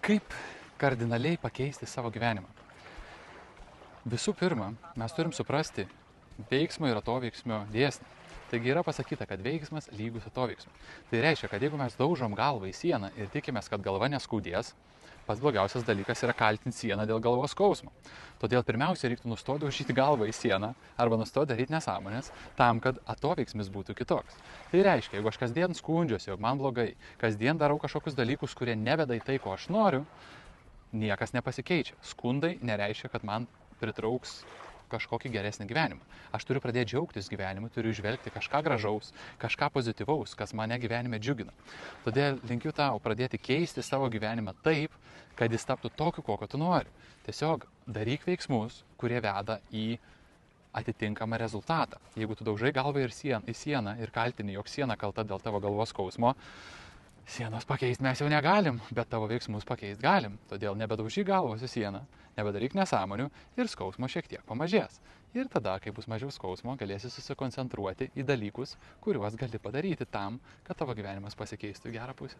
Kaip kardinaliai pakeisti savo gyvenimą? Visų pirma, mes turim suprasti veiksmo ir atoveiksmio dėsnį. Taigi yra pasakyta, kad veiksmas lygus atoveiksmiui. Tai reiškia, kad jeigu mes daužom galvą į sieną ir tikimės, kad galva neskaudės, pats blogiausias dalykas yra kaltinti sieną dėl galvos skausmo. Todėl pirmiausia reiktų nustoti daužyti galvą į sieną arba nustoti daryti nesąmonės tam, kad atoveiksmis būtų kitoks. Tai reiškia, jeigu aš kasdien skundžiuosi, jog man blogai, kasdien darau kažkokius dalykus, kurie neveda į tai, ko aš noriu, niekas nepasikeičia. Skundai nereiškia, kad man pritrauks kažkokį geresnį gyvenimą. Aš turiu pradėti džiaugtis gyvenimu, turiu žvelgti kažką gražaus, kažką pozityvaus, kas mane gyvenime džiugina. Todėl linkiu tau pradėti keisti savo gyvenimą taip, kad jis taptų tokiu, kokio tu nori. Tiesiog daryk veiksmus, kurie veda į atitinkamą rezultatą. Jeigu tu daužai galvą į sieną ir kaltini, jog siena kalta dėl tavo galvos skausmo, sienos pakeisti mes jau negalim, bet tavo veiksmus pakeisti galim. Todėl nebedaužyk galvos į sieną, nebedaryk nesąmonių ir skausmo šiek tiek pamažės. Ir tada, kai bus mažiau skausmo, galėsi susikoncentruoti į dalykus, kuriuos gali padaryti tam, kad tavo gyvenimas pasikeistų į gerą pusę.